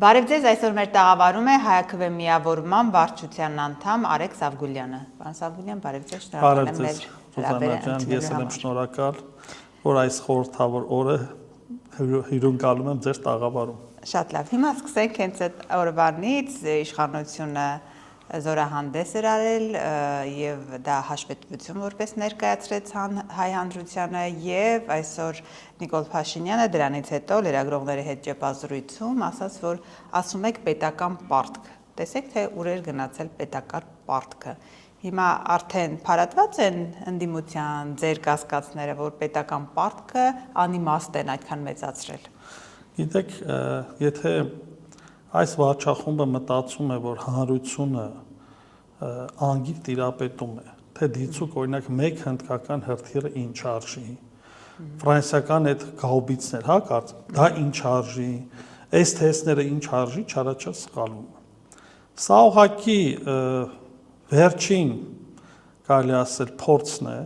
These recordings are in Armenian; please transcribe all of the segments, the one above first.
Բարև ձեզ, այսօր մեր տաղավարում է Հայաքվե միավորման վարչության անդամ Արեգ Սավգուլյանը։ Պարոն Սավգուլյան, բարև ձեզ, շնորհակալ եմ մեր հրավերը Ես եմ շնորհակալ, որ այս խորհրդավոր օրը հյուրընկալում եմ ձեր տաղավարում։ Շատ լավ, հիմա սկսենք հենց այդ օրվանից իշխանությունը զորահանդես էր արել եւ դա հաշվետվություն որպես ներկայացրեց հայ հանրությանը եւ այսօր Նիկոլ Փաշինյանը դրանից հետո լրագրողների հետ ճեպազրույցում ասաց, որ ասում եք պետական պարտք։ Տեսեք, թե ուր էր գնացել պետական պարտքը։ Հիմա արդեն փարատված են ընդդիմության ձեր կասկածները, որ պետական պարտքը անիմաստ են այդքան մեծացրել։ Գիտեք, եթե այս վարչախումբը մտածում է, որ հանրությունը անգիր տիրապետում է, թե դիցուկ օրինակ մեկ հնդկական հրթիռը ինչ արժի, ֆրանսիական այդ գաուբիցներ, հա, կարծեմ, դա ինչ արժի, այս թեստները ինչ արժի, չարաչար սխալվում է։ Սա ուղղակի վերջին, կարելի ասել, փորձն է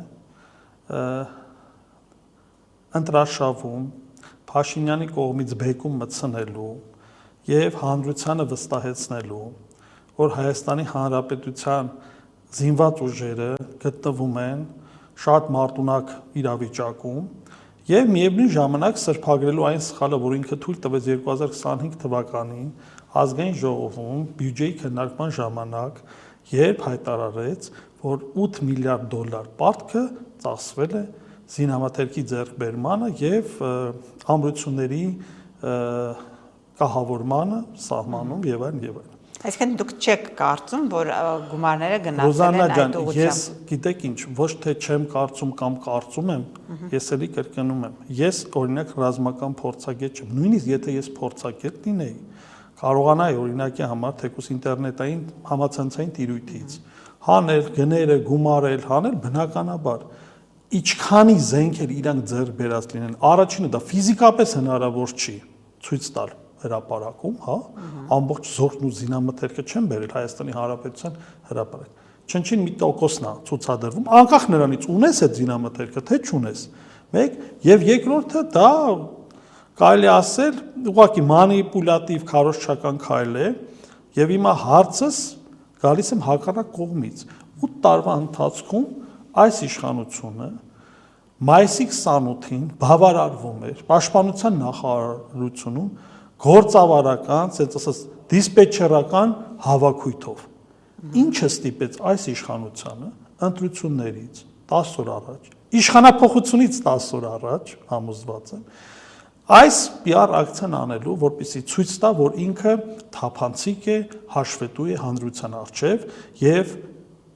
ընտրաշավում Փաշինյանի կողմից բեկում մտցնելու եւ հանրությանը վստահեցնելու, որ Հայաստանի Հանրապետության զինված ուժերը գտնվում են շատ մարտունակ իրավիճակում եւ միևնույն ժամանակ սրբագրելու այն սխալը, որ ինքը թույլ տվեց 2025 թվականին ազգային ժողովում բյուջեի քննարկման ժամանակ, երբ հայտարարեց, որ $8 միլիարդ պարտքը ծախսվել է զինամթերքի ձեռքբերմանը եւ ամրությունների կահավորմանը, սահմանում եւ այլն եւ այլն։ Այսինքն դուք չեք կարծում, որ գումարները գնացել են այդ ուղղությամբ։ Ես գիտեք ինչ, ոչ թե չեմ կարծում կամ կարծում եմ, ես էլի կրկնում եմ։ Ես օրինակ ռազմական փորձագետ չեմ, նույնիսկ եթե ես փորձագետ լինեի, կարողանայի օրինակի համար թեկուզ ինտերնետային համացանցային տիրույթից հանել, գները, գումարել, հանել բնականաբար իչքանի զենքեր իրանք ձեռք բերած լինեն։ Առաջինը դա ֆիզիկապես հնարավոր չի ցույց տալ հրապարակում, հա, ամբողջ զորքն ու զինամթերքը չեն բերել Հայաստանի Հանրապետության հրապարակ։ Չնչին մի տոկոսն է ցուցադրվում, անկախ նրանից ունես այդ զինամթերքը, թե չունես։ Մեկ եւ երկրորդը դա կարելի ասել ուղղակի մանիպուլատիվ քարոզչական քայլ է եւ հիմա հարցս գալիս եմ հակառակ կողմից։ 8 տարվա ընթացքում այս իշխանությունը մայիսի 28-ին բավարարվում էր պաշտպանության նախարարությունում գործավարական, ասած դիսպեչերական հավաքույթով։ Ինչը ստիպեց այս իշխանությանը ընտրություններից 10 օր առաջ, իշխանափոխությունից 10 օր առաջ, համոզված եմ, այս PR ակցիան անելու, որպեսզի ցույց տա, որ ինքը թափանցիկ է, հաշվետու է հանրության առջև եւ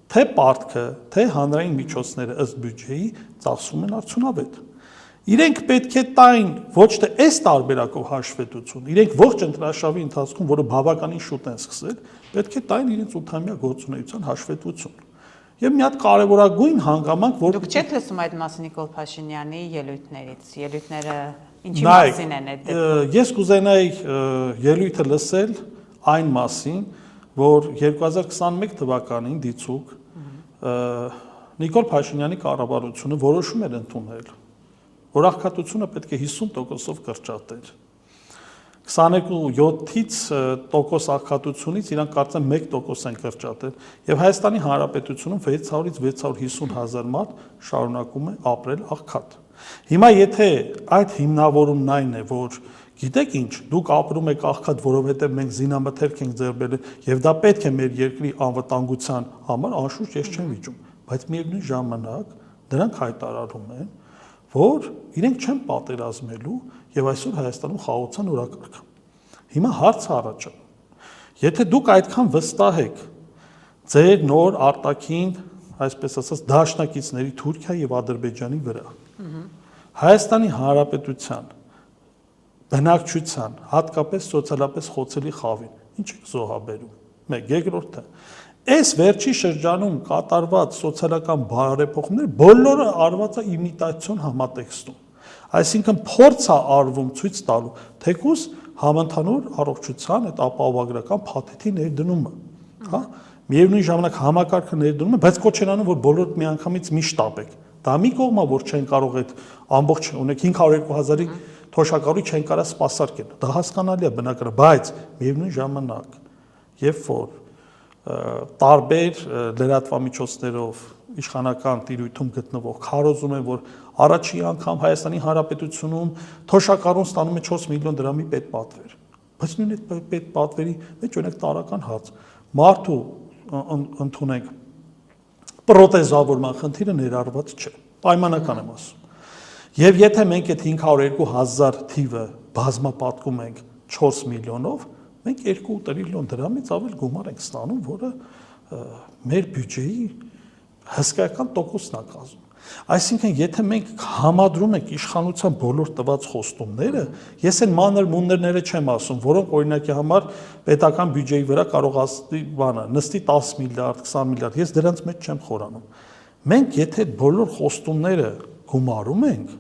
թե պարտքը, թե հանրային միջոցները ըստ բյուջեի ծախսում են արդյունավետ։ Իրենք պետք է տային ոչ թե այս տարբերակով հաշվետվություն, իրենք ողջ ընտրաշավի ընթացքում, որը բավականին շուտ են սկսել, պետք է տային իրենց 8-ամյա գործունեության հաշվետվություն։ Եվ մի հատ կարևորագույն հանգամանք, որ դուք չեք լսում այդ մասին Նիկոլ Փաշինյանի ելույթներից, ելույթները ինչի մասին են այդ դեպքում։ Ես կուզենայի ելույթը լսել այն մասին, որ 2021 թվականին դիցուկ Նիկոլ Փաշինյանի կառավարությունը որոշում էր ընդունել, որ աղքատությունը պետք է 50%-ով կրճատել։ 22.7-ից տոկոս աղքատությունից իրանք կարծեմ 1% են կրճատել եւ Հայաստանի Հանրապետությունում 600-ից 650 հազար մարդ շարունակում է ապրել աղքատ։ Հիմա եթե այդ հիմնավորումն այն է, որ գիտեք ինչ, դուք ապրում եք աղքատ, որովհետև մենք զինամթերք ենք ձեռք բերել եւ դա պետք է մեր երկրի անվտանգության համար, անշուշտ ես չեմ վիճում, բայց միևնույն ժամանակ դրանք հայտարարում են, որ իրենք չեն պատերազմելու եւ այսօր Հայաստանում խաղաղության օրակարգ։ Հիմա հարցը առաջ է։ Եթե դուք այդքան վստահ եք ձեր նոր արտաքին, այսպես ասած, դաշնակիցների Թուրքիա եւ Ադրբեջանի վրա, Հայաստանի Հանրապետության բնակչության, հատկապես սոցիալապես խոցելի խավին, ինչ եք զոհաբերում։ Մեկ, երկրորդը, այս վերջի շրջանում կատարված սոցիալական բարեփոխումները բոլորը արված է իմիտացիոն համատեքստում։ Այսինքն փորձ է արվում ցույց տալու, թեկուզ համընդհանուր առողջության այդ ապահովագրական փաթեթի ներդնումը, հա, միևնույն ժամանակ համակարգը ներդնում է, բայց կոչ են անում, որ բոլորդ միանգամից մի շտապեք։ Դա մի կողմա, որ չեն կարող այդ ամբողջ ունեք 502,000-ի թոշակառու չեն կարա սպասարկեն։ Դա հասկանալի է բնականաբար, բայց միևնույն ժամանակ, երբ որ տարբեր լրատվամիջոցներով իշխանական տիրույթում գտնվող քարոզում են, որ առաջին անգամ Հայաստանի Հանրապետությունում թոշակառուն ստանում է 4 միլիոն դրամի պետպատվեր։ Բայց նույն այդ պետպատվերի մեջ ունենք տարական հարց։ Մարդու ընդունենք պրոթեզավորման խնդիրը ներառված չէ։ Պայմանական եմ ասում։ Եվ եթե մենք այդ 502,000 թիվը բազմապատկում ենք 4 միլիոնով, մենք 2 տրիլիոն դրամից ավել գումար ենք ստանում, որը մեր բյուջեի հսկայական տոկոսն է կազմում։ Այսինքն, եթե մենք համադրում ենք իշխանության բոլոր տված խոստումները, ես այն մանր մուններները չեմ ասում, որոնք օրինակի համար պետական բյուջեի վրա կարող նստի 10 միլիարդ, 20 միլիարդ, ես դրանց մեջ չեմ խորանում։ Մենք եթե բոլոր խոստումները գումարում ենք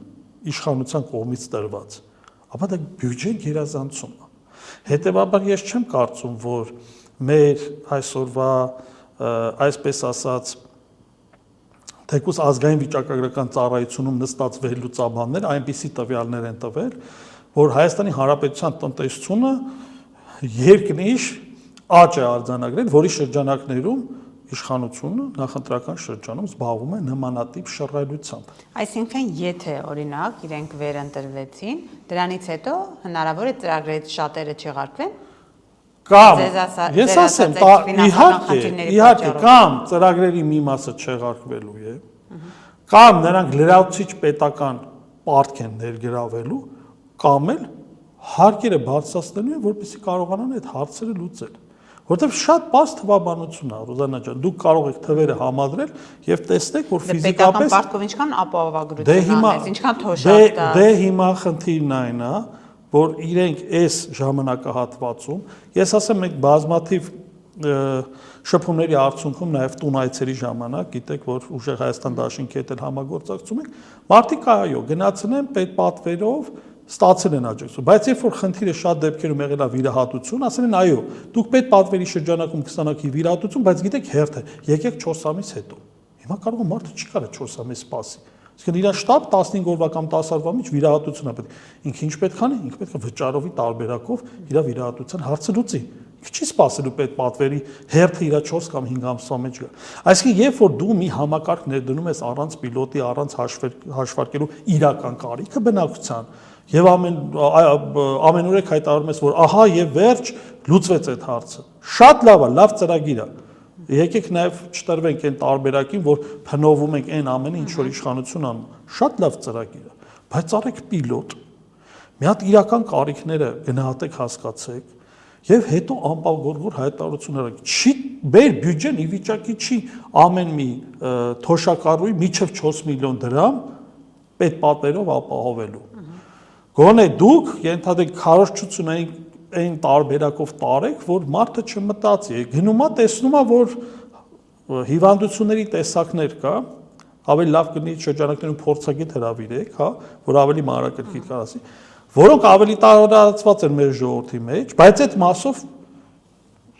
իշխանության կողմից տրված, ապա դա բյուջեի գերազանցում է։ Հետևաբար ես չեմ կարծում, որ մեր այսօրվա այսպես ասած թեկուզ ազգային վիճակագրական ծառայությունում նստած վերլուծաբաններ այնպիսի տվյալներ են տվել, որ Հայաստանի Հանրապետության տնտեսությունը երկնիշ աճ է արձանագրել, որի շրջանակներում իշխանությունը նախընտրական շրջանում զբաղվում է նմանատիպ շռայլությամբ։ Այսինքն, եթե օրինակ իրենք վերընտրվեցին, դրանից հետո հնարավոր է ծրագրերից շատերը չեղարկվեն։ Կամ ես ասեմ, իհարկե, կամ ծրագրերի մի մասը չեղարկվելու է, կամ նրանք լրացուցիչ պետական պարտք են ներգրավելու, կամ էլ հարկերը բարձրացնելու են, որպեսզի կարողանան այդ հարցերը լուծել։ Որտեվ շատ բաց թվաբանություն է, Ռուզաննա ջան, դուք կարող եք թվերը համադրել եւ տեսնեք, որ ֆիզիկապես պետական պարտքով ինչքան ապահովագրություն անես, ինչքան թոշակ տա։ Դե հիմա խնդիրն այն է, որ իրենք այս ժամանակահատվածում, ես ասեմ, մենք բազմաթիվ շփումների արդյունքում նաև տունայցերի ժամանակ, գիտեք, որ ուժեղ Հայաստան դաշինքի հետ էլ համագործակցում ենք, մարդիկ այո, գնացել են պետպատվերով, ստացել են աջակցություն, բայց երբ որ խնդիրը շատ դեպքերում եղել է վիրահատություն, ասել են այո, դուք պետպատվերի շրջանակում կստանաք վիրահատություն, բայց գիտեք հերթ է, եկեք 4 ամիս հետո։ Հիմա կարող է մարդը չի կարա 4 ամիս սպասի։ Իսկ իր շտաբ 15 օրվա կամ 10 օրվա մեջ վիրահատություն է պետք։ Ինքը ինչ պետք անի, ինքը պետք է վճարովի տարբերակով իր վիրահատության հարցը լուծի։ Ինքը չի սպասելու պետպատվերի հերթը իր 4 կամ 5 ամսվա մեջ գա։ Այսինքն, երբ որ դու մի համակարգ ներդնում ես առանց պիլոտի, առանց հաշվարկելու իրական կարիքը բնակության, եւ ամենուրեք հայտարարում ես, որ ահա եւ վերջ լուծվեց այդ հարցը։ Շատ լավ է, լավ ծրագիր է։ Եկեք նաև չտրվենք այն տարբերակին, որ փնովում ենք այն ամենը, ինչ որ իշխանություն անում։ Շատ լավ ծրագիր է, բայց արեք պիլոտ։ Մի հատ իրական կարիքները գնահատեք, հասկացեք, եւ հետո անպայման հայտարարություններ արեք։ Չի մեր բյուջեն ի վիճակի չի ամեն մի թոշակառուի միջև 4 միլիոն դրամ պետպատվերով ապահովելու։ Գոնե դուք ենթադրեք քարոզչությունային այն տարբերակով տարեք, որ մարդը չմտածի, գնում է տեսնում է, որ հիվանդությունների տեսակներ կա, ավելի լավ կլինի շրջանակներում փորձագետ հրավիրեք, հա, որ ավելի մանրակրկիտ կարասի, որոնք ավելի տարածված են մեր ժողովրդի մեջ, բայց այդ մասով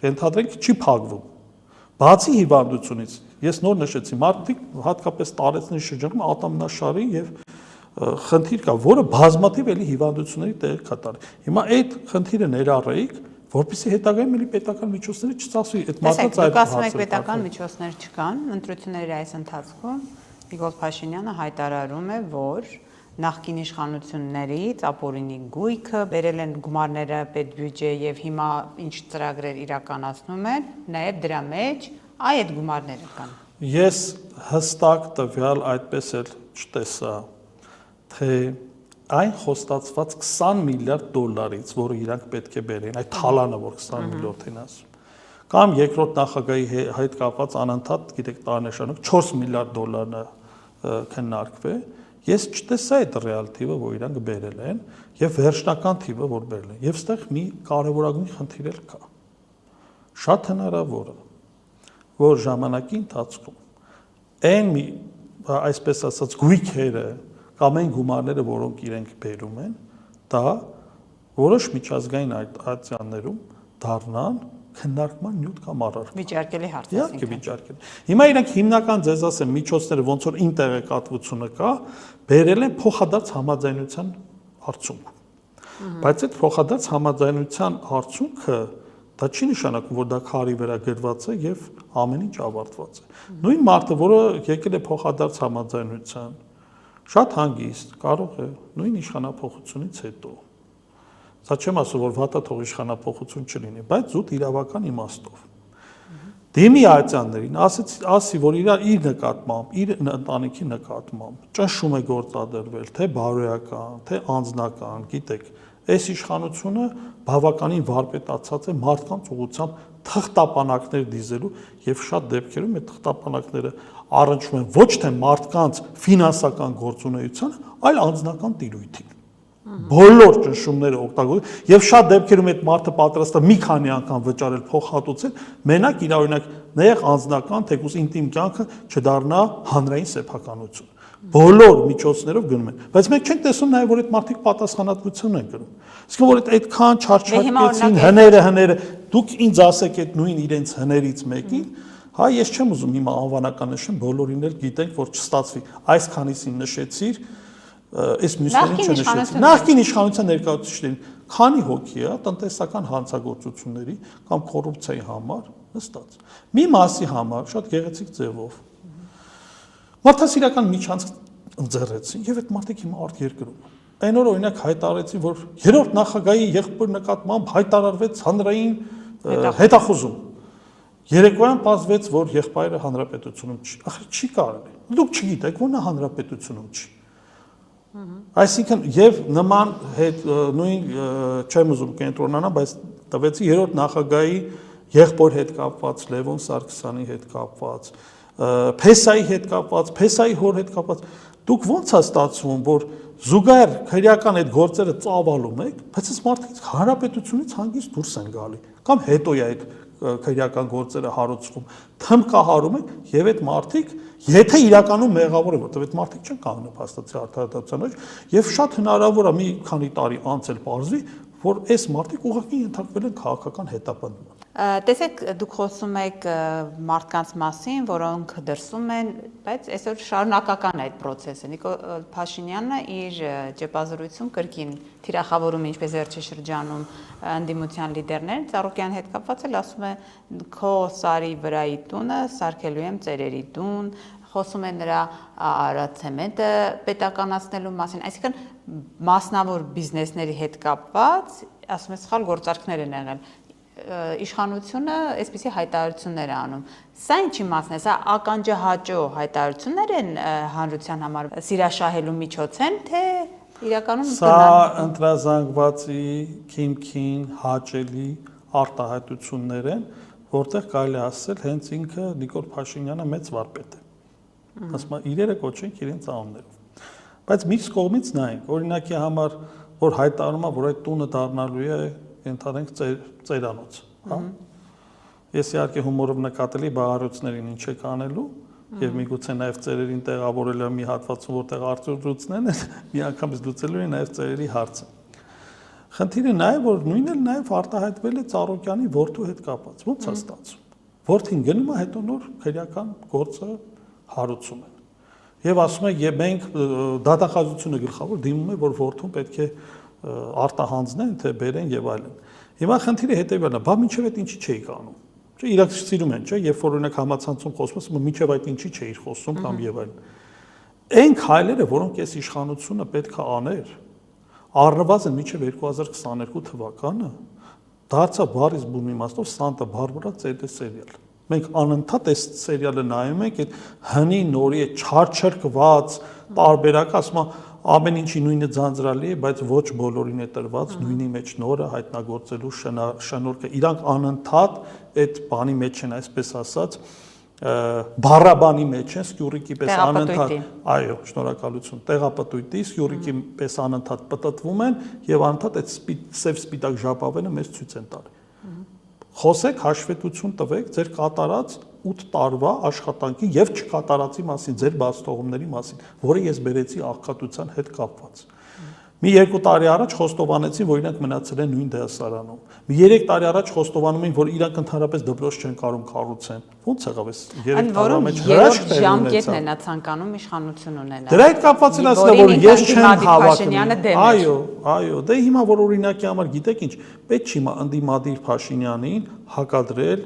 ենթադրենք չի փակվում։ Բացի հիվանդությունից, ես նոր նշեցի, մարդիկ հատկապես տարեցների շրջանում ատամնաշարի եւ խնդիր կա, որը բազմաթիվ էլի հիվանդությունների տեղ կատարի։ Հիմա այդ խնդիրը ներառեիք, որպեսզի հետագայում էլի պետական միջոցները չծախսվի այդ մատած այդ հարցերը։ Պետական միջոցներ չկան, ընտրությունների այս ընթացքում Նիկոլ Փաշինյանը հայտարարում է, որ նախկին իշխանություններից ապօրինի գույքը բերել են գումարները պետբյուջե եւ հիմա ինչ ծրագրեր իրականացնում են, նաեւ դրա մեջ այդ գումարները կան։ Ես հստակ տվյալ այդպես էլ չտեսա, թե այն խոստացված 20 միլիարդ դոլարից, որը իրանք պետք է բերեն, այդ թալանը, որ 20 միլիարդ են ասում, կամ երկրորդ նախագահի հետ կապված անընդհատ, գիտեք, տարեշանակ 4 միլիարդ դոլարը քննարկվի, ես չտեսա այդ ռեալ թիվը, որ իրանք բերել են, եւ վերջնական թիվը, որ բերել են։ Եվ այստեղ մի կարևորագույն խնդիր էլ կա։ Շատ հնարավոր է, որ ժամանակի ընթացքում այն մի, այսպես ասած, գույքերը կամ այն գումարները, որոնք իրենք բերում են, դա որոշ միջազգային ատյաններում դառնան քննարկման նյութ կամ առարկա։ Վիճարկելի հարց է։ Իհարկե վիճարկելի։ Հիմա իրենք հիմնական ձեզ ասեմ միջոցները ոնց որ ինտեգրատվությունը կա, բերել են փոխադարձ համաձայնության արդյունքում։ Բայց այդ փոխադարձ համաձայնության արդյունքը դա չի նշանակում, որ դա քարի վրա գրված է եւ ամեն ինչ ավարտված է։ Նույն մարդը, որը եկել է փոխադարձ համաձայնության, շատ հանգիստ կարող է նույն իշխանափոխությունից հետո։ Սա չեմ ասում, որ վատաթող իշխանափոխություն չլինի, բայց զուտ իրավական իմաստով։ Դեմի այցաններին ասի, որ իր նկատմամբ, իր ընտանիքի նկատմամբ ճնշում է գործադրվել, թե բարոյական, թե անձնական, գիտեք, այս իշխանությունը բավականին վարպետացած է մարդկանց ուղղությամբ թղթապանակներ դիզելու եւ շատ դեպքերում այդ թղթապանակները առնչվում են ոչ թե մարդկանց ֆինանսական գործունեությանը, այլ անձնական տիրույթին։ Բոլոր ճնշումները օգտագործել եւ շատ դեպքերում այդ մարդը պատրաստ է մի քանի անգամ վճարել փոխհատուցել, մենակ իր օրինակ նեղ անձնական թեկուզ ինտիմ կյանքը չդառնա հանրային սեփականություն։ Բոլոր միջոցներով գնում են, բայց մենք չենք տեսնում նաև որ այդ մարդիկ պատասխանատվություն են կրում։ Իսկ որ այդքան չարչարքեցին հները, դուք ինձ ասեք այդ նույն իրենց հներից մեկին, հա ես չեմ ուզում հիմա անվանական նշեմ, բոլորին էլ գիտենք որ չստացվի։ Այսքանիսին նշեցիր, այս մյուսներին չնշեցի։ Նախկին իշխանության ներկայացուցիչներին քանի հոգի է տնտեսական հանցագործությունների կամ կոռուպցիայի համար նստած։ Մի մասի համար շատ գեղեցիկ ձևով մարդասիրական միջանցք ընձեռեցին եւ այդ մարդիկ հիմա արտերկրում են։ Այն օր օրինակ հայտարարեցին, որ երրորդ նախագահի եղբոր նկատմամբ հայտարարվեց հանրային հետախուզում։ Երեկոյան պարզվեց, որ եղբայրը հանրապետությունում չի։ Ախր չի կարելի։ Դուք չգիտեք, որ նա հանրապետությունում չի։ Այսինքն եւ նման հետ նույն չեմ ուզում կենտրոնանալ, բայց տվեցի երրորդ նախագահի եղբոր հետ կապված, Լևոն Սարգսյանի հետ կապված, Փեսայի հետ կապված, Փեսայի հոր հետ կապված, դուք ո՞նց է ստացվում, որ զուգահեռ քրեական այդ գործերը ծավալում եք, բայց այս մարդիկ հանրապետությունից հանգիստ դուրս են գալի, կամ հետո է այդ քրեական գործերը հարուցվում, թմկահարում եք եւ այդ մարդիկ, եթե իրականում մեղավոր են, որտեղ այդ մարդիկ չեն կարող նպաստացի արդարադատության մեջ, եւ շատ հնարավոր է մի քանի տարի անց էլ պարզվի, որ այս մարդիկ ուղղակի ենթարկվել են քաղաքական հետապնդման։ Տեսեք, դուք խոսում եք մարդկանց մասին, որոնք դրսում են, բայց այսօր շարունակական է այդ process-ը։ Նիկոլ Փաշինյանը իր ճեպազրույցում կրկին թիրախավորում ինչպես վերջի շրջանում ընդդիմության լիդերներն Ծառուկյանի հետ կապված էլ ասում է քո սարի վրայի տունը սարքելու եմ ծերերի տուն, խոսում է նրա արացեմենտը պետականացնելու մասին, այսինքն մասնավոր բիզնեսների հետ կապված, ասում է սխալ գործարքներ են եղել։ Իշխանությունը այսպիսի հայտարարություններ է անում։ Սա ինչի մասն է, սա ականջահաճո հայտարարություններ են հանրության համար սիրաշահելու միջոց են, թե իրականում սա ընտրազանգվածի քիմքին հաճելի արտահայտություններ են, որտեղ կարելի ասել հենց ինքը Նիկոլ Փաշինյանը մեծ վարպետ է։ Ասում է իրերը կոչենք իրենց անուններով։ Բայց մյուս կողմից նայենք, օրինակի համար, որ հայտարարում է, որ այդ տունը դառնալու է ենթադրենք ծերանոց, հա։ Ես իհարկե հումորով նկատելի բաղարոցներին ինչ եք անելու եւ միգուցե նաեւ ծերերին տեղավորել եմ մի հատվածում, որտեղ արտադրությունն են, մի անգամից լուծելու են նաեւ ծերերի հարցը։ Խնդիրը նա է, որ նույնն էլ նաեւ արտահայտվել է Ծառուկյանի որդու հետ կապված։ Ո՞նց է ստացվում։ Որդին գնում է, հետո նոր քրեական գործը հարուցում են։ Եվ ասում է, եւ մենք դատախազությունը գլխավոր դիմում է, որ որդուն պետք է արտահանձնեն, թե բերեն եւ այլն։ Հիմա խնդիրը հետեւյալն է, բա մինչեւ այդ ինչի չէի անում։ Չէ, իրաք սիրում են, չէ, երբ որ օրինակ համացանցում խոսում եմ, մինչեւ այդ ինչի չէիր խոսում կամ եւ այլն։ Այն քայլերը, որոնք այս իշխանությունը պետք է աներ, առնվազն մինչեւ 2022 թվականը դարձա բարիս բուն իմաստով Սանտա Բարբարա սերիալ։ Մենք անընդհատ այս սերիալը նայում ենք, այդ հնի նորի է չարչրկված տարբերակ, ասում ամեն ինչի նույնը ձանձրալի է, բայց ոչ բոլորին է տրված նույնի մեջ նորը հայտնագործելու շնորհքը։ Իրանք անընդհատ այդ բանի մեջ են, այսպես ասած, բառաբանի մեջ են, սկյուրիկի պես անընդհատ, այո, շնորհակալություն, տեղապտույտի, սկյուրիկի պես անընդհատ պտտվում են եւ անընդհատ այդ սև սպիտակ ժապավենը մեզ ցույց են տալի։ Խոսեք, հաշվետվություն տվեք ձեր կատարած 8 տարվա աշխատանքի եւ չկատարածի մասին, ձեր բացթողումների մասին, որը ես բերեցի աղքատության հետ կապված։ Մի 2 տարի առաջ խոստովանեցին, որ իրանք մնացել են նույն դերասարանում։ Մի 3 տարի առաջ խոստովանում էին, որ իրանք ընդհանրապես դպրոց չեն կարող կառուցեն։ Ո՞նց եղավ այս 3 տարվա մեջ հրաշք տեղի ժամկետն ունեցավ։ է նա ցանկանում իշխանություն ունենալ։ Դրա հետ կապված էլ ասել որ ես չեմ հավակնի։ Այո, դե հիմա որ օրինակի համար գիտեք ինչ, պետք չի ընդդիմադիր Փաշինյանին հակադրել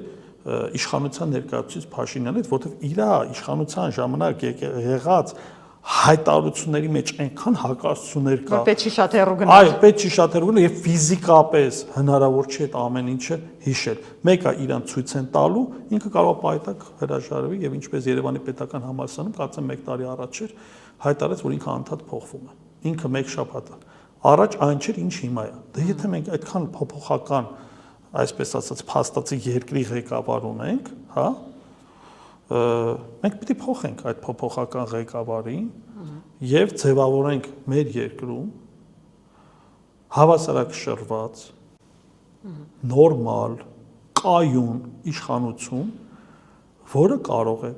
իշխանության ներկայացուցիչ Փաշինյանից, որովհետև իր իշխանության ժամանակ եղած հայտարարությունների մեջ այնքան հակասություններ կա։ Որ պետք չի շատ հեռու գնալ։ Այո, պետք չի շատ հեռու գնալ եւ ֆիզիկապես հնարավոր չի այդ ամեն ինչը հիշել։ Մեկը իրան ցույց են տալու, ինքը կարող է պայտակ հրաժարվի եւ ինչպես Երևանի պետական համալսարանում կարծեմ 1 տարի առաջ էր հայտարարեց, որ ինքը անդադ փոխվում է։ Ինքը մեկ շաբաթ առաջ այն չէր, ինչ հիմա է։ Դե եթե մենք այդքան փոփոխական, այսպես ասած, փաստացի երկրի ղեկավար ունենք, հա, մենք պիտի փոխենք այդ փոփոխական ղեկավարին եւ ձևավորենք մեր երկրում հավասարակշռված նորմալ կայուն իշխանություն, որը կարող է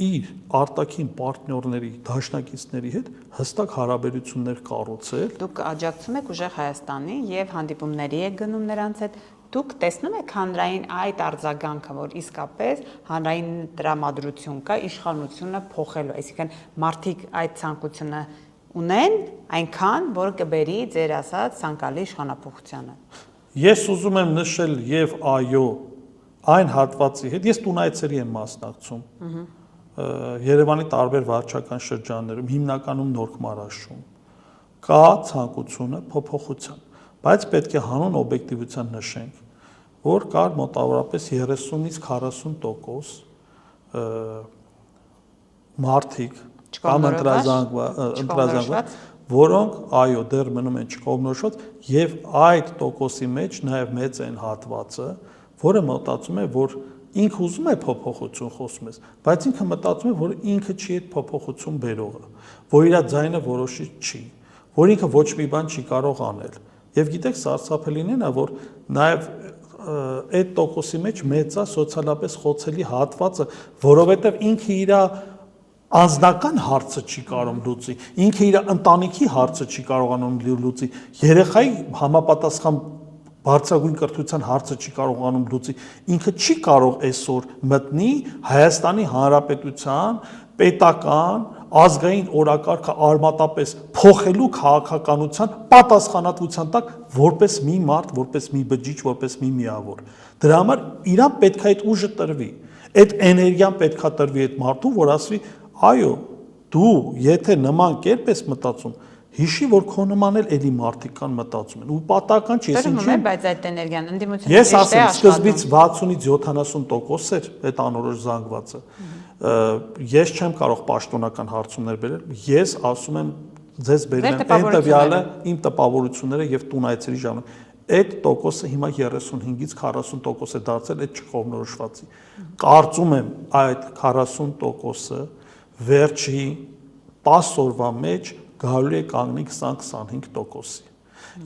իր արտաքին պարտներների, դաշնակիցների հետ հստակ հարաբերություններ կառուցել։ Դուք աջակցում եք ուժեղ Հայաստանին եւ հանդիպումների եք գնում նրանց հետ։ Դուք տեսնում եք հանրային այդ արձագանքը, որ իսկապես հանրային տրամադրություն կա իշխանությունը փոխելու, այսինքն մարդիկ այդ ցանկությունը ունեն, այնքան, որ կբերի ձեր ասած ցանկալի իշխանափոխությանը։ Ես ուզում եմ նշել եւ այո, այն հատվածի հետ, ես տունայցերի եմ մասնակցում։ Երևանի տարբեր վարչական շրջաններում, հիմնականում Նորք Մարաշում կա ցանկությունը փոփոխության, բայց պետք է հանուն օբյեկտիվության նշենք, որ կար մոտավորապես 30-ից 40% մարդիկ կամ ընտրազանգված, որոնք այո դեռ մնում են չկողմնորոշված եւ այդ տոկոսի մեջ նաեւ մեծ են հատվածը, որը մտածում է, որ ինքը ուզում է փոփոխություն խոսում ես, բայց ինքը մտածում է, որ ինքը չի այդ փոփոխություն բերողը, որ իր ձայնը որոշիչ չի, որ ինքը ոչ մի բան չի կարող անել։ Եվ գիտեք, սարսափելին է նա, որ նաև այդ տոկոսի մեջ մեծ է սոցիալապես խոցելի հատվածը, որովհետև ինքը իր անձնական հարցը չի կարող լուծի, ինքը իր ընտանիքի հարցը չի կարողանում լուծի, երեխայի համապատասխան բարձրագույն կրթության հարցը չի կարողանում լուծի, ինքը չի կարող այսօր մտնի Հայաստանի Հանրապետության պետական ազգային օրակարգը արմատապես փոխելու քաղաքականության պատասխանատվության տակ որպես մի մարդ, որպես մի բջիջ, որպես մի միավոր։ Դրա համար իրան պետք է այդ ուժը տրվի, այդ էներգիան պետք է տրվի այդ մարդուն, որ ասվի, այո, դու եթե նման կերպ ես մտածում, հիշի, որ քո նման էլ էլի մարդիկ կան մտածում են, ու պատահական չի, ես ինչի։ Բայց այդ էներգիան ընդդիմությունը ես ասեմ, սկզբից 60-ից 70% էր այդ անորոշ զանգվածը։ Ես չեմ կարող պաշտոնական հարցումներ բերել, ես ասում եմ ձեզ բերեմ այն տվյալը, իմ տպավորությունները եւ տունայցերի ժամանակ։ Այդ տոկոսը հիմա 35-ից 40% է դարձել այդ չկողմնորոշվածի։ Կարծում եմ այդ 40%-ը վերջի 10 օրվա մեջ գալու է կանգնի 20-25%-ի։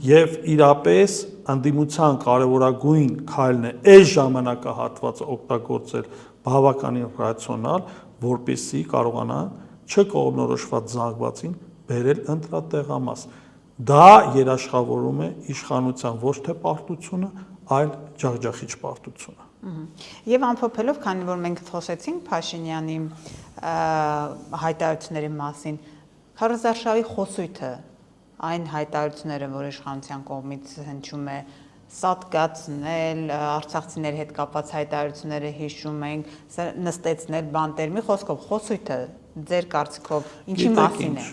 Եվ իրապես ընդդիմության կարևորագույն քայլն է այս ժամանակահատվածը օգտագործել բավականին ռացիոնալ, որպեսզի կարողանան չկողմնորոշված զանգվածին բերել ընտրատեղամաս։ Դա երաշխավորում է իշխանության ոչ թե պարտությունը, այլ ջախջախիչ պարտությունը։ Եվ ամփոփելով, քանի որ մենք խոսեցինք Փաշինյանի հայտարարությունների մասին, Քարոզարշավի խոսույթը, այն հայտարարությունները, որ իշխանության կողմից հնչում է սատկացնել, արցախցիների հետ կապված հայտարարությունները հիշում ենք, նստեցնել բանտեր, մի խոսքով խոսույթը ձեր կարծիքով ինչի մասին է։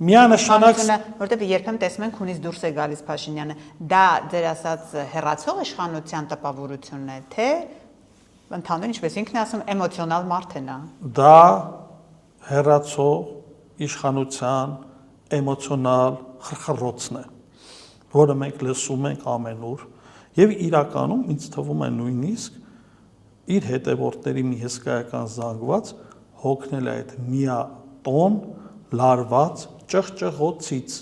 Միանշանակ, որտեղ երբեմն տեսնում ենք հունից դուրս է գալիս Փաշինյանը, դա ձեր ասած հեռացող իշխանության տպավորությունն է, թե ընդհանուր ինչպես ինքն է ասում, էմոցիոնալ մարդ է նա։ Դա հեռացող իշխանության էմոցիոնալ խրխռոցն է, որը մենք լսում ենք ամենուր, եւ իրականում ինձ թվում է նույնիսկ իր հետևորդների մի հսկայական զանգված հոգնել է այդ միատոն լարված ճղճղոցից։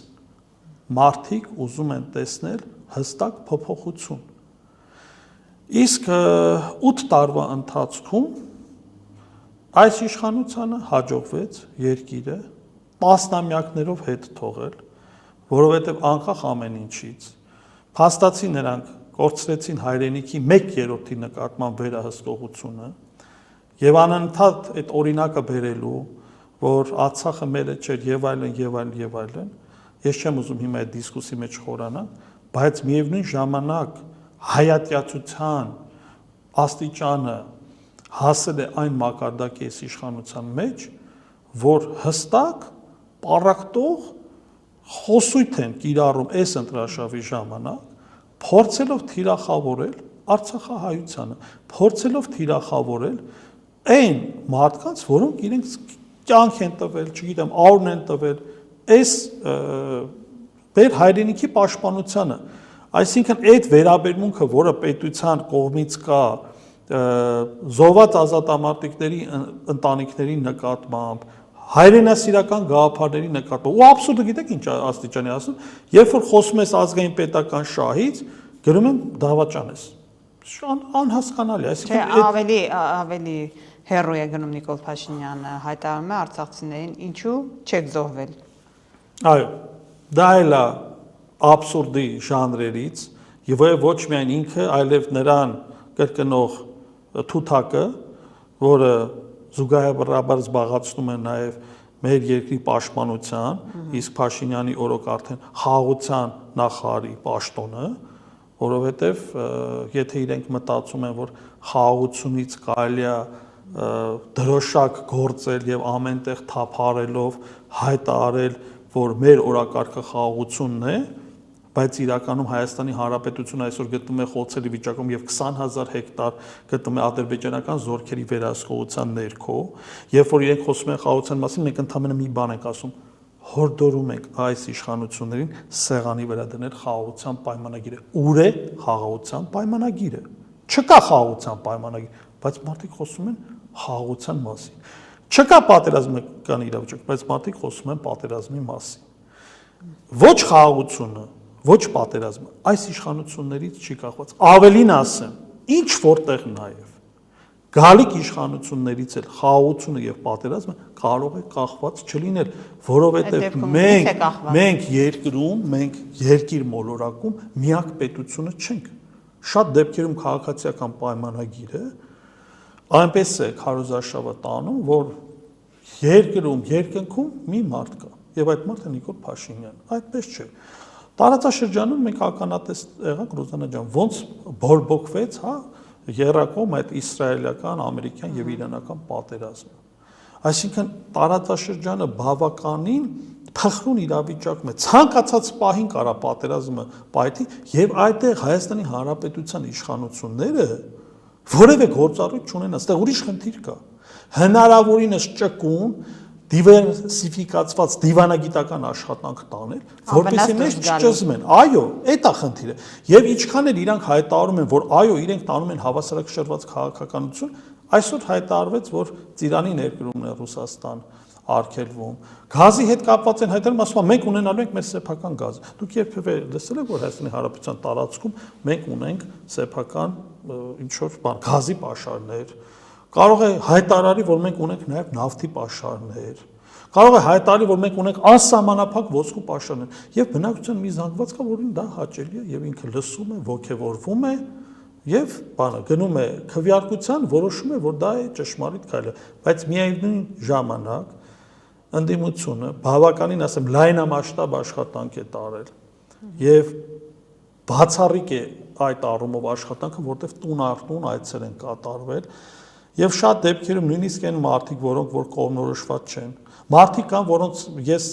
Մարդիկ ուզում են տեսնել հստակ փոփոխություն։ Իսկ 8 տարվա ընթացքում այս իշխանությանը հաջողվեց երկիրը տասնամյակներով հետ թողել, որովհետև անկախ ամեն ինչից փաստացի նրանք կորցրեցին հայրենիքի 1/3-ի նկատմամբ վերահսկողությունը եւ անընդհատ այդ օրինակը բերելու, որ Արցախը մերը չէր եւ այլն, ես չեմ ուզում հիմա այդ դիսկուսի մեջ խորանալ, բայց միևնույն ժամանակ հայատյացության աստիճանը հասել է այն մակարդակի այս իշխանության մեջ, որ հստակ պառակտող խոսույթ են կիրառում այս ընտրաշավի ժամանակ, փորձելով թիրախավորել Արցախահայությանը, փորձելով թիրախավորել այն մարդկանց, որոնք իրենց կյանք են տվել, չգիտեմ, արուն են տվել այս մեր հայրենիքի պաշտպանությանը, այսինքն այդ վերաբերմունքը, որը պետության կողմից կա զոհված ազատամարտիկների ընտանիքների նկատմամբ, հայրենասիրական գաղափարների նկատմամբ, ու աբսուրդը գիտեք ինչ աստիճանի ասում, երբ որ խոսում ես ազգային պետական շահից, գրում են դավաճան ես, անհասկանալի, այսինքն ավելի հեռու է գնում Նիկոլ Փաշինյանը, հայտարարում է արցախցիներին, ինչու չեք զոհվել։ Այո, դա էլ է աբսուրդի ժանրերից, եւ ոչ միայն ինքը, այլև նրան կրկնող թութակը, որը զուգահեռաբար զբաղացնում է նաև մեր երկրի պաշտպանության, իսկ Փաշինյանի օրոք արդեն խաղաղության նախարարի պաշտոնը, որովհետև եթե իրենք մտածում են, որ խաղաղությունից կարելի է դրոշակ գործել եւ ամենտեղ թափարելով հայտարարել, որ մեր օրակարգը խաղաղությունն է, բայց իրականում Հայաստանի Հանրապետությունը այսօր գտնվում է խոցելի վիճակում եւ 20,000 հեկտար գտնվում է ադրբեջանական զորքերի վերահսկողության ներքո, երբ որ իրենք խոսում են խաղաղության մասին, մենք ընդհանրապես մի բան ենք ասում, հորդորում ենք այս իշխանություններին սեղանի վրա դնել խաղաղության պայմանագիրը։ Ուր է խաղաղության պայմանագիրը։ Չկա խաղաղության պայմանագիր, բայց մարդիկ խոսում են խաղաղության մասին։ Չկա պատերազմական իրավիճակ, բայց մարդիկ խոսում են պատերազմի մասին։ Ոչ խաղաղությունը, ոչ պատերազմը այս իշխանություններից չի կախված։ Ավելին ասեմ, ինչ որտեղ նաև գալիք իշխանություններից էլ խաղաղությունը եւ պատերազմը կարող է կախված չլինել, որովհետեւ մենք երկրում, մենք երկիր մոլորակում միակ պետությունը չենք։ Շատ դեպքերում քաղաքացիական պայմանագիրը այնպես է քարոզարշավը տանում, որ երկրում, երկնքում մի մարդ կա եւ այդ մարդը Նիկոլ Փաշինյանն, այդպես չէ։ Տարածաշրջանում մենք ականատես եղանք Ռուզանա ջան, ոնց բորբոքվեց, հա, երակոմ այդ իսրայելական, ամերիկյան եւ իրանական պատերազմը։ Այսինքն տարածաշրջանը բավականին փխրուն իրավիճակում է։ Ցանկացած պահին կարա պատերազմը պայթի եւ այդտեղ Հայաստանի Հանրապետության իշխանությունները որևէ գործառույթ չունեն, այստեղ ուրիշ խնդիր կա։ Հնարավորինս ճկուն դիվերսիֆիկացված դիվանագիտական աշխատանք տանել, որպեսզի մեզ չճզմեն։ Այո, այդ է խնդիրը։ Եվ ինչքան էլ իրանք հայտարարում են, որ այո, իրենք տանում են հավասարակշռված քաղաքականություն, այսօր հայտարարվեց, որ Ծիրանի ներկրումն է Ռուսաստան արգելվում։ Գազի հետ կապված են հայտարարում, ասում են մենք ունենալու ենք մեր սեփական գազը։ Դուք երբևէ լսել եք, որ Հայաստանի Հանրապետության տարածքում մենք ունենք սեփական ինչ որ բան, գազի պաշարներ։ Կարող է հայտարարի, որ մենք ունենք նաև նավթի պաշարներ։ Կարող է հայտարարի, որ մենք ունենք անսահմանափակ ոսկու պաշարներ։ Եվ բնակչության մի զանգված կա, որին դա հաճելի է եւ ինքը լսում է, ողջևորվում է եւ բանը գնում է քվեարկության, որոշում է, որ դա է ճշմարիտ քայլը, բայց միևնույն ժամանակ ընդդիմությունը բավականին, ասեմ, լայնամասշտաբ աշխատանք է տարել եւ բացառիկ է այդ առումով աշխատանքը, որտեղ տուն առ տուն այցեր են կատարվել եւ շատ դեպքերում նույնիսկ այն մարդիկ, որոնք որ կողմնորոշված չեն, մարդիկ կան, որոնց ես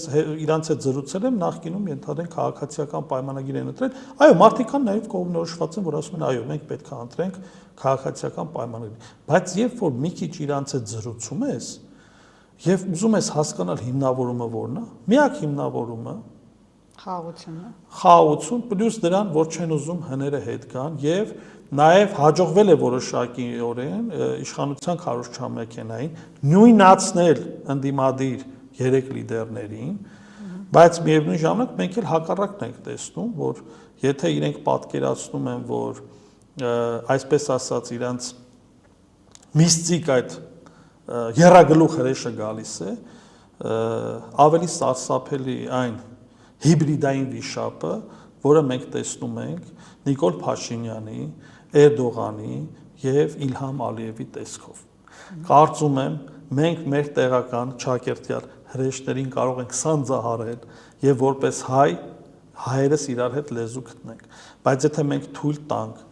իրանց հետ զրուցել եմ նախկինում, ենթադրենք քաղաքացիական պայմանագիր են ընտրել, այո, մարդիկ կան նաեւ կողմնորոշված են, որ ասում են, այո, մենք պետք է ընտրենք քաղաքացիական պայմանագիր, բայց երբ որ մի քիչ իրանց հետ զրուցում ես եւ ուզում ես հասկանալ հիմնավորումը որն է, միակ հիմնավորումը խաղաղություն, պլյուս դրան, որ չեն ուզում հները հետ գան եւ նաեւ հաջողվել է որոշակիորեն իշխանության քարոզչամեքենային նույնացնել ընդդիմադիր 3 լիդերներին, բայց միևնույն ժամանակ մենք էլ հակառակն ենք տեսնում, որ եթե իրենք պատկերացնում են, որ այսպես ասած իրանց միստիկ այդ երագլուխ հրեշը գալիս է, ավելի սարսափելի այն հիբրիդային վիշապը, որը մենք տեսնում ենք Նիկոլ Փաշինյանի, Էրդողանի եւ Իլհամ Ալիևի տեսքով։ Կարծում եմ, մենք մեր տեղական ճակերտյալ հրեշներին կարող ենք սանձահարել եւ որպես հայերս իրար հետ լեզու գտնենք, բայց եթե մենք թույլ տանք,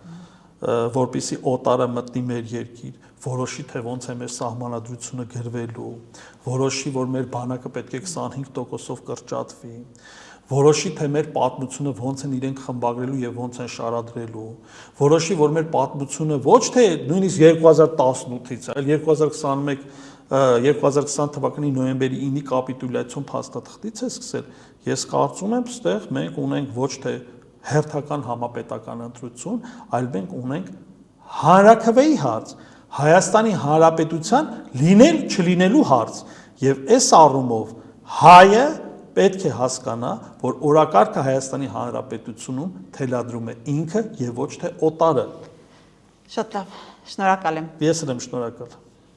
որպեսզի օտարը մտնի մեր երկիր, որոշի թե ոնց է մեր սահմանադրությունը գրվելու, որոշի որ մեր բանակը պետք է 25%-ով կրճատվի, որոշի թե մեր պատմությունը ոնց են իրենք խմբագրելու եւ ոնց են շարադրելու, որոշի որ մեր պատմությունը ոչ թե նույնիսկ 2018-ից, այլ 2020 թվականի նոյեմբերի 9-ի կապիտուլյացիոն փաստաթղթից է սկսել, ես կարծում եմ, ստեղ մենք ունենք ոչ թե հերթական համապետական ընտրություն, այլ մենք ունենք հանրաքվեի հարց, Հայաստանի Հանրապետության լինել չլինելու հարց, եւ այս առումով հայը պետք է հասկանա, որ օրակարգը Հայաստանի Հանրապետությունում թելադրում է ինքը եւ ոչ թե օտարը։ Շատ լավ, շնորհակալ եմ։ Ես եմ շնորհակալ։